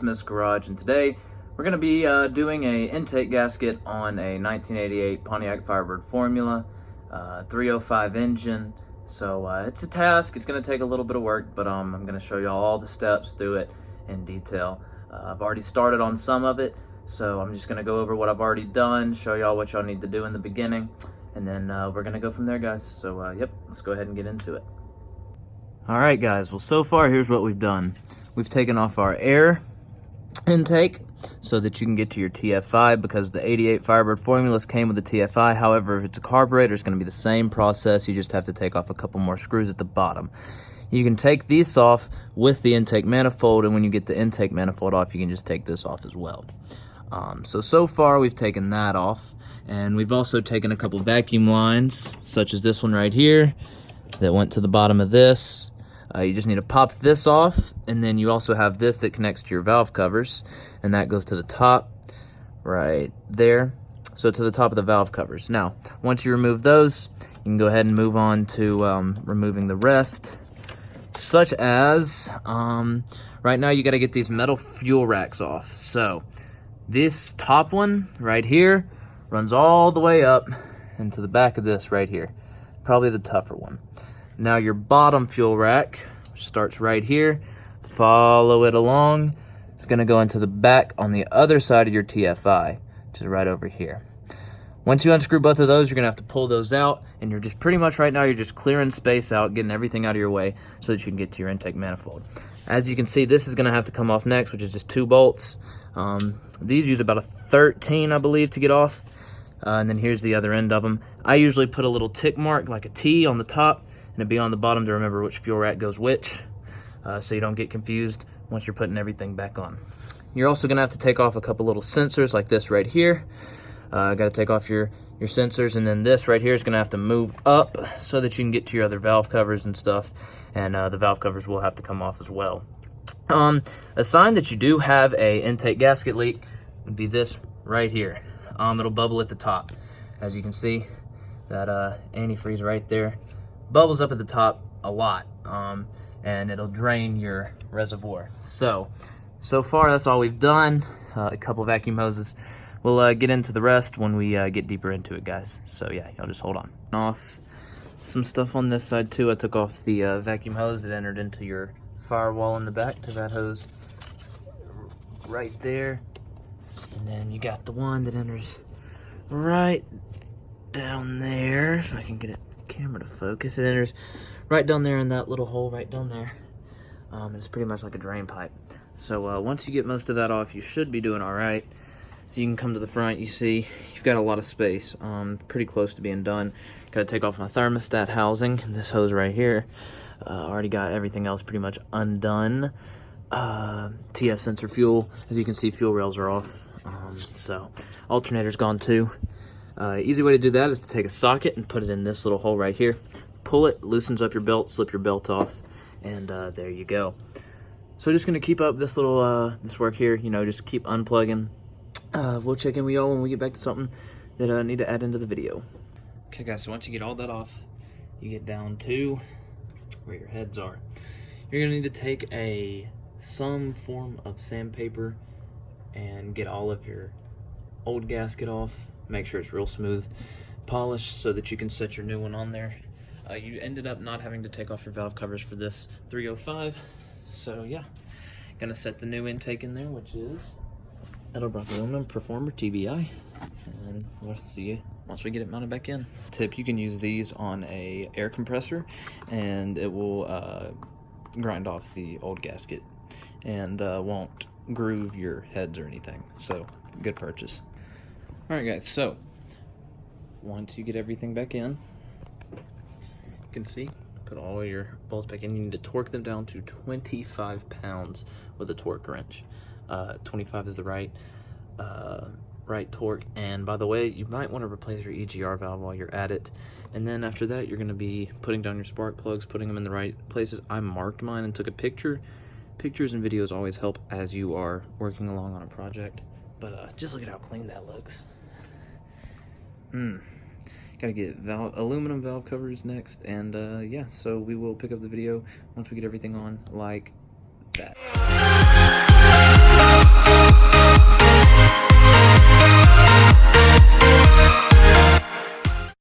Smith's Garage, and today we're going to be doing a intake gasket on a 1988 Pontiac Firebird Formula 305 engine. So it's a task. It's going to take a little bit of work, but I'm going to show you all the steps through it in detail. I've already started on some of it, so I'm just going to go over what I've already done, show y'all what y'all need to do in the beginning, and then we're going to go from there, guys. So yep, let's go ahead and get into it. Alright guys, well so far here's what we've done. We've taken off our air intake so that you can get to your TFI, because the 88 Firebird formulas came with the TFI. However, if it's a carburetor, it's going to be the same process. You just have to take off a couple more screws at the bottom. You can take these off with the intake manifold, and when you get the intake manifold off, you can just take this off as well. So far we've taken that off, and we've also taken a couple vacuum lines, such as this one right here that went to the bottom of this. You just need to pop this off, and then you also have this that connects to your valve covers, and that goes to the top right there. So to the top of the valve covers. Now, once you remove those, you can go ahead and move on to removing the rest, such as right now you got to get these metal fuel racks off. So this top one right here runs all the way up into the back of this right here, probably the tougher one. Now your bottom fuel rack starts right here, follow it along. It's gonna go into the back on the other side of your TFI, which is right over here. Once you unscrew both of those, you're gonna have to pull those out, and you're just pretty much right now, you're just clearing space out, getting everything out of your way so that you can get to your intake manifold. As you can see, this is gonna have to come off next, which is just 2 bolts. These use about a 13, I believe, to get off. And then here's the other end of them. I usually put a little tick mark, like a T, on the top, and it'd be on the bottom to remember which fuel rack goes which, so you don't get confused once you're putting everything back on. You're also gonna have to take off a couple little sensors like this right here. Gotta take off your sensors, and then this right here is gonna have to move up so that you can get to your other valve covers and stuff, and the valve covers will have to come off as well. A sign that you do have a intake gasket leak would be this right here. It'll bubble at the top. As you can see, that antifreeze right there bubbles up at the top a lot, and it'll drain your reservoir. So far that's all we've done. A couple vacuum hoses. We'll get into the rest when we get deeper into it, guys. So yeah, y'all just hold on. Off some stuff on this side too. I took off the vacuum hose that entered into your firewall in the back to that hose right there. And then you got the one that enters right down there. If I can get the camera to focus, it enters right down there in that little hole right down there. And it's pretty much like a drain pipe. So once you get most of that off, you should be doing all right. So you can come to the front. You see you've got a lot of space. Pretty close to being done. Got to take off my thermostat housing. This hose right here. Already got everything else pretty much undone. TF sensor fuel, as you can see, fuel rails are off. So alternator's gone too. Easy way to do that is to take a socket and put it in this little hole right here. Pull it, loosens up your belt, slip your belt off, and there you go. So just gonna keep up this little this work here. You know, just keep unplugging. We'll check in with y'all when we get back to something that I need to add into the video. Okay guys, so once you get all that off, you get down to where your heads are. You're gonna need to take some form of sandpaper and get all of your old gasket off. Make sure it's real smooth, polished, so that you can set your new one on there. You ended up not having to take off your valve covers for this 305, so yeah, gonna set the new intake in there, which is Edelbrock Aluminum Performer TBI, and we'll see you once we get it mounted back in. Tip, you can use these on a air compressor, and it will grind off the old gasket and won't groove your heads or anything. So good purchase. All right guys, so once you get everything back in, you can see, put all your bolts back in. You need to torque them down to 25 pounds with a torque wrench. 25 is the right torque. And by the way, you might want to replace your EGR valve while you're at it. And then after that, you're going to be putting down your spark plugs, putting them in the right places. I marked mine and took a picture. Pictures and videos always help as you are working along on a project. But just look at how clean that looks. Gotta get aluminum valve covers next. And yeah, so we will pick up the video once we get everything on like that.